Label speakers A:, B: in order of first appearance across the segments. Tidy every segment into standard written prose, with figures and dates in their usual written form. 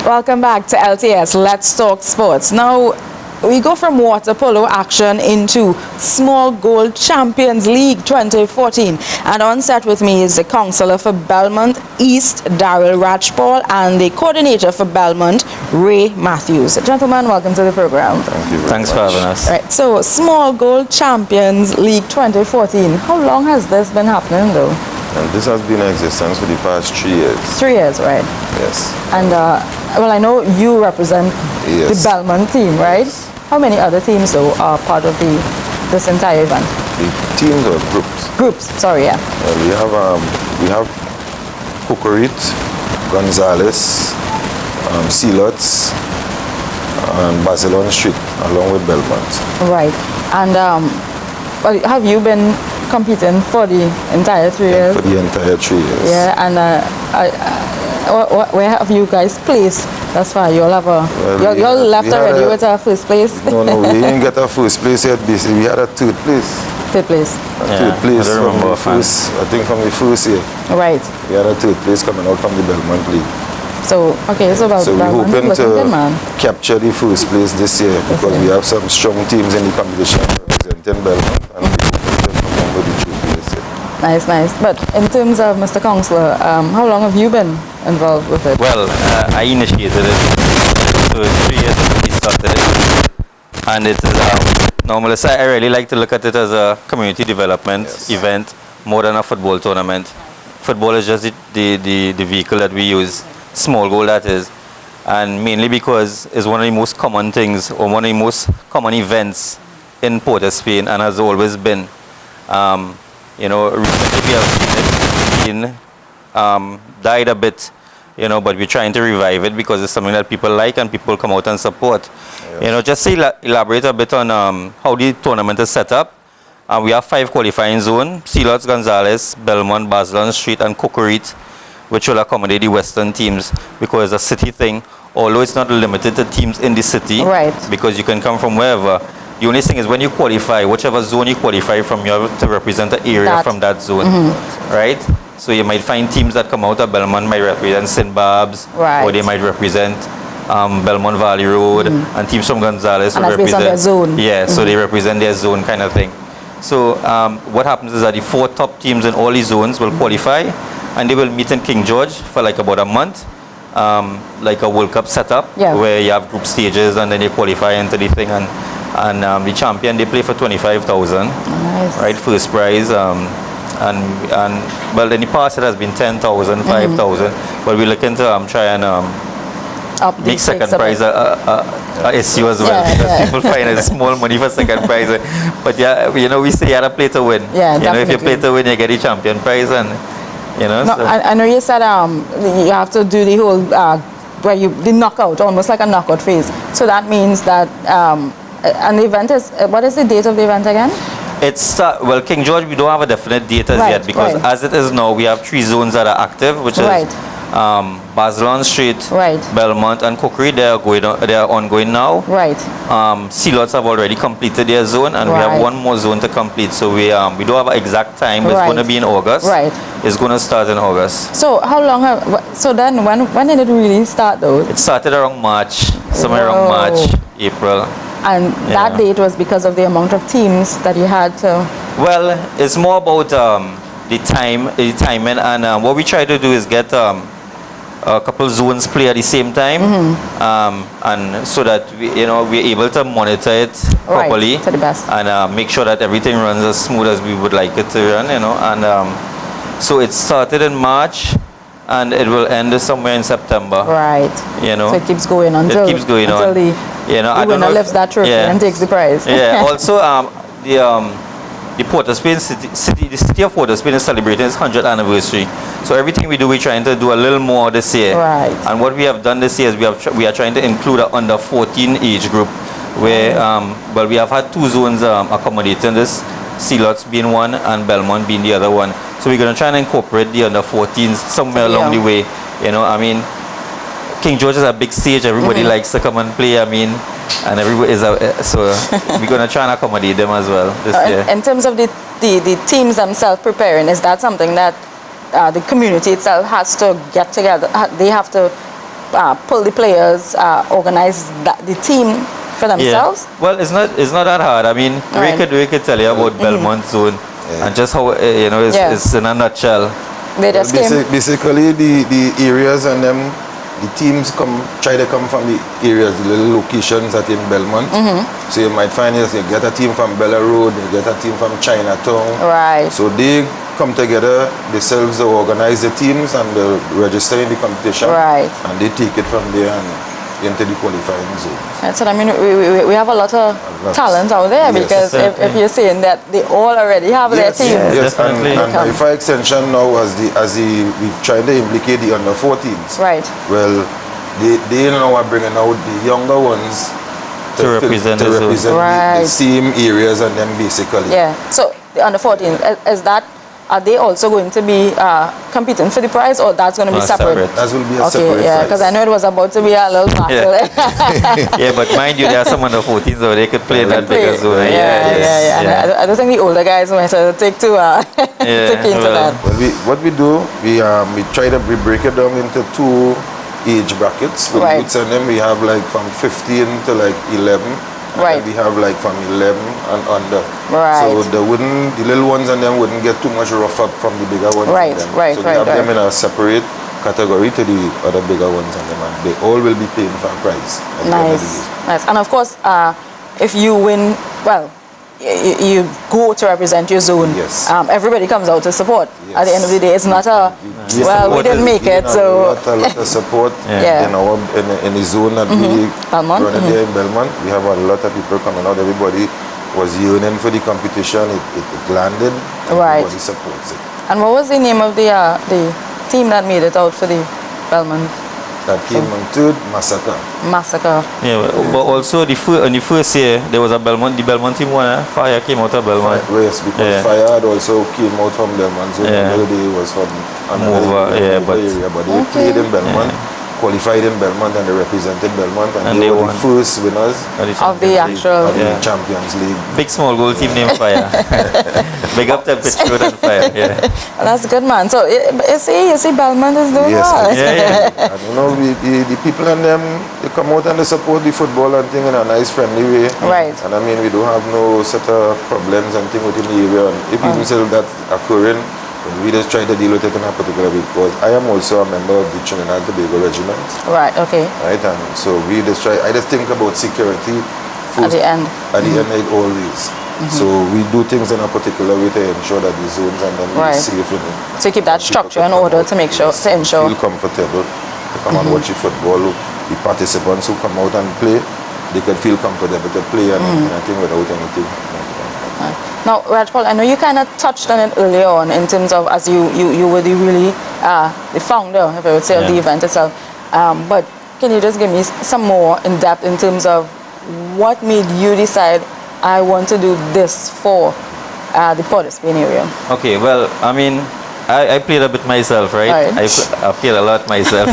A: Welcome back to LTS. Let's talk sports. Now, we go from water polo action into Small Goal Champions League 2014. And on set with me is the Councillor for Belmont East, Darryl RajPaul, and the Coordinator for Belmont, Mathews. Gentlemen, welcome to the program.
B: Thank you.
C: Thanks for having us.
A: Right, so Small Goal Champions League 2014. How long has this been happening though?
B: And this has been in existence for the past 3 years.
A: 3 years, right?
B: Yes.
A: And, well, I know you represent the Belmont team, right? How many other teams, though, are part of this entire event?
B: The teams or groups?
A: Groups, sorry, yeah.
B: We have Cucurit, Gonzales, Sealots, and Barcelona Street, along with Belmont.
A: Right. And well, have you been competing for the entire 3 years?
B: For the entire 3 years.
A: Yeah, and where have you guys placed thus far? You all have you all left already with a first place?
B: No, we didn't get a first place yet. Basically, we had a third place.
A: Third place.
B: Third place from the first, I think from the first year.
A: Right.
B: We had a third place coming out from the Belmont League.
A: So, okay, so
B: we're hoping to
A: good,
B: capture the first place this year because we have some strong teams in the competition representing Belmont, and we hope to come on with the trophy this year.
A: Nice, nice. But in terms of Mr. Councillor, how long have you been involved with it?
C: Well, I initiated it, so 3 years ago we started it, and it is normally, so I really like to look at it as a community development event more than a football tournament. Football is just the vehicle that we use, small goal that is, and mainly because it's one of the most common things, or one of the most common events in Port of Spain, and has always been. You know, recently we have seen it died a bit, you know, but we're trying to revive it because it's something that people like and people come out and support. Yes. You know, just to elaborate a bit on how the tournament is set up. We have 5 qualifying zones: Sealots, Gonzales, Belmont, Barcelona Street, and Cucurit, which will accommodate the Western teams because it's a city thing, although it's not limited to teams in the city.
A: Right.
C: Because you can come from wherever. The only thing is when you qualify, whichever zone you qualify from, you have to represent the area from that zone, right? So you might find teams that come out of Belmont might represent St. Barb's, or they might represent Belmont Valley Road, and teams from Gonzales will represent
A: their zone.
C: Yeah, so they represent their zone kind of thing. So what happens is that the 4 top teams in all these zones will qualify, and they will meet in King George for like about a month, like a World Cup setup, where you have group stages and then you qualify into the thing, and the champion, they play for 25,000, right, first prize, and well, in the past it has been 10,000, 5,000, but we're looking to try and make second prize a issue as well, because people find it's small money for second prize, but yeah, you know, we say you have to play to win.
A: Yeah,
C: you
A: definitely.
C: know, if you play to win, you get the champion prize, and you know.
A: No,
C: so.
A: I know you said you have to do the whole where the knockout, almost like a knockout phase. So that means that an event is, what is the date of the event again? It's,
C: well, King George, we don't have a definite date as yet, because as it is now, we have 3 zones that are active, which is Barcelona Street, Belmont, and Cucurit. They are ongoing now.
A: Right.
C: Sealots have already completed their zone, and we have 1 more zone to complete. So we don't have an exact time. It's going to be in August.
A: Right.
C: It's going to start in August.
A: So how long? So then, when did it really start, though?
C: It started around March, somewhere around March, April.
A: And that date was because of the amount of teams that you had to...
C: Well, it's more about the timing, and what we try to do is get a couple zones play at the same time, and so that we're able to monitor it properly,
A: to the best,
C: and make sure that everything runs as smooth as we would like it to run, and so it started in March, and it will end somewhere in September.
A: Right.
C: So
A: it keeps going until the winner lifts that trophy and takes the prize.
C: Yeah. Also, the Port of Spain the city of Port of Spain is celebrating its 100th anniversary. So everything we do, we're trying to do a little more this year.
A: Right.
C: And what we have done this year is we are trying to include an under 14 age group, where well, we have had 2 zones accommodating this, Sealots being one and Belmont being the other one. So we're going to try and incorporate the under 14s somewhere along the way. I mean, King George is a big stage. Everybody likes to come and play. I mean, and everybody is so we're going to try and accommodate them as well this year.
A: In terms of the teams themselves preparing, is that something that the community itself has to get together? They have to pull the players, organize the team for themselves?
C: Yeah. Well, it's not that hard. I mean,
A: Right.
C: we could tell you about Belmont Zone and just how it's in a nutshell.
A: They just came.
B: Basically, the areas and them, the teams try to come from the areas, the little locations that in Belmont. So you might find you get a team from Bella Road, you get a team from Chinatown.
A: Right.
B: So they come together, themselves to organize the teams and register in the competition.
A: Right.
B: And they take it from there and into the qualifying zone.
A: That's what I mean. We have a lot of talent out there,
B: Yes.
A: because if you're saying that they all already have their teams.
B: Yes,
C: Definitely.
B: and by far extension now we trying to implicate the under 14s.
A: Right.
B: Well, they now are bringing out the younger ones
C: To represent the zone.
B: the same areas and them basically.
A: Yeah. So the under 14, are they also going to be competing for the prize, or that's going to be separate?
B: That will be a
A: Okay,
B: separate
A: yeah,
B: prize.
A: because I know it was about to be a little battle.
C: Yeah, but mind you, there are some under 14s, so they could play in that bigger zone.
A: And I don't think the older guys might take to take into that.
B: Well, what we do, we try to break it down into 2 age brackets. With
A: Right.
B: youths and them, we have like from 15 to like 11.
A: Right.
B: And we have like from 11 and under.
A: Right.
B: So the little ones and them wouldn't get too much rough up from the bigger ones.
A: Right,
B: and them.
A: right,
B: So we
A: right,
B: have them
A: right.
B: in a separate category to the other bigger ones and them, and they all will be paying for a prize at the end of the
A: Nice,
B: day.
A: nice. And of course, if you win, well, you go to represent your zone.
B: Yes.
A: Everybody comes out to support. At the end of the day, it's not a,
B: Yes,
A: well, we didn't make it, so.
B: A lot of support
A: Yeah.
B: in the zone that we
A: Belmont,
B: run there in Belmont. We have a lot of people coming out. Everybody was yearning for the competition. It landed.
A: Right.
B: Everybody supports it.
A: And what was the name of the team that made it out for the Belmont
B: That came on third, Massacre.
A: Massacre?
C: Yeah, but also in the first year there was the Belmont team won. Fire came out of Belmont.
B: Yes, because Fire had also came out from Belmont. So another day was from another area, but they played in Belmont, qualified in Belmont, and they represented Belmont, and they were the first winners
A: Of the actual.
B: of the Champions League.
C: Big small goal team named Fire. Big up to pitch road and Fire. Yeah.
A: Well, that's good, man. So you see Belmont is doing
B: Yes,
A: well.
B: I don't know, the people and them, they come out and they support the football and thing in a nice, friendly way.
A: Right.
B: And I mean, we don't have no set of problems and thing within the area. And if even still that's occurring, we just try to deal with it in a particular way, because I am also a member of the Trinidad and Tobago Regiment.
A: Right, okay.
B: Right, and so I just think about security first,
A: At the end.
B: At the end, like always. So we do things in a particular way to ensure that the zones and then
A: Right.
B: safe.
A: So keep that structure in order to make sure, to ensure.
B: Feel comfortable to come and watch the football. The participants who come out and play, they can feel comfortable to play and anything without anything.
A: Now, RajPaul, I know you kind of touched on it earlier on in terms of as you were the founder, if I would say, of the event itself. But can you just give me some more in depth in terms of what made you decide I want to do this for the Port of Spain area?
C: Okay, well, I mean, I played a bit myself, right? I played a lot myself.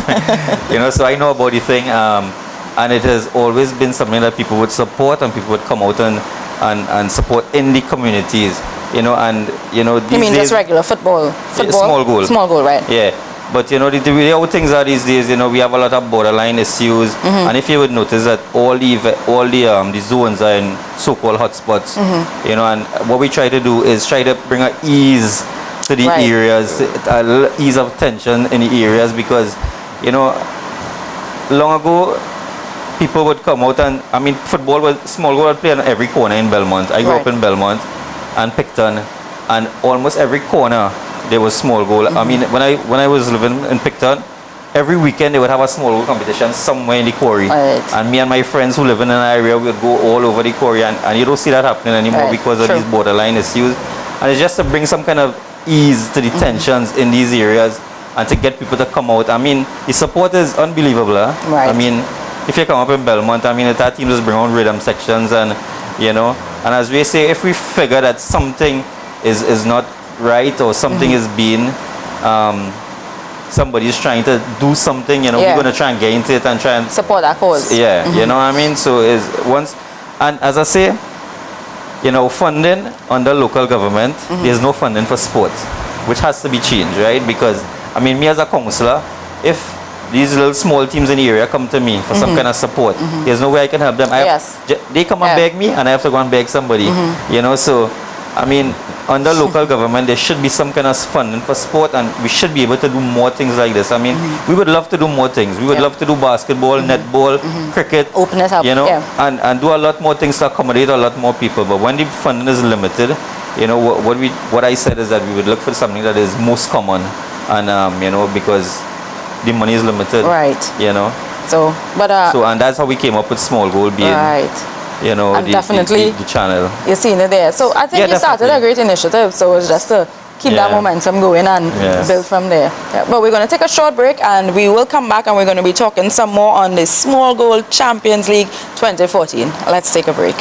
C: So I know about the thing, and it has always been something that people would support and people would come out and support in the communities, and these
A: You mean
C: days,
A: just regular football?
C: Small goal.
A: Small goal, right?
C: Yeah. But the way how things are these days, we have a lot of borderline issues, and if you would notice that all the zones are in so-called hotspots, and what we try to do is try to bring an ease to the areas, a little ease of tension in the areas, because long ago people would come out and small goal would play on every corner in Belmont. I grew up in Belmont and Picton, and almost every corner there was small goal. I mean, when I was living in Picton, every weekend they would have a small goal competition somewhere in the quarry.
A: Right.
C: And me and my friends who live in an area would go all over the quarry, and you don't see that happening anymore because of these borderline issues. And it's just to bring some kind of ease to the tensions in these areas and to get people to come out. I mean, the support is unbelievable.
A: Right.
C: I mean, if you come up in Belmont, I mean, our team just bring on rhythm sections, and and as we say, if we figure that something is not right, or something is being somebody's trying to do something, we're going to try and get into it and try and
A: support that cause.
C: you know what I mean. So and as I say, funding under local government, there's no funding for sport, which has to be changed, right? Because I mean, me as a councillor, if these little small teams in the area come to me for some kind of support. There's no way I can help them. They come and beg me, and I have to go and beg somebody. You know, so I mean, under local government, there should be some kind of funding for sport, and we should be able to do more things like this. I mean, we would love to do more things. We would love to do basketball, netball, cricket.
A: Open it up,
C: you know, and do a lot more things to accommodate a lot more people. But when the funding is limited, you know, what I said is that we would look for something that is most common, and you know, because the money is limited.
A: Right.
C: You know.
A: So, but
C: and that's how we came up with Small Goal being. Right. You know,
A: and definitely
C: the channel.
A: You're seeing it there. So I think you started a great initiative. So it's just to keep that momentum going and build from there. Yeah. But we're going to take a short break, and we will come back, and we're going to be talking some more on the Small Goal Champions League 2014. Let's take a break.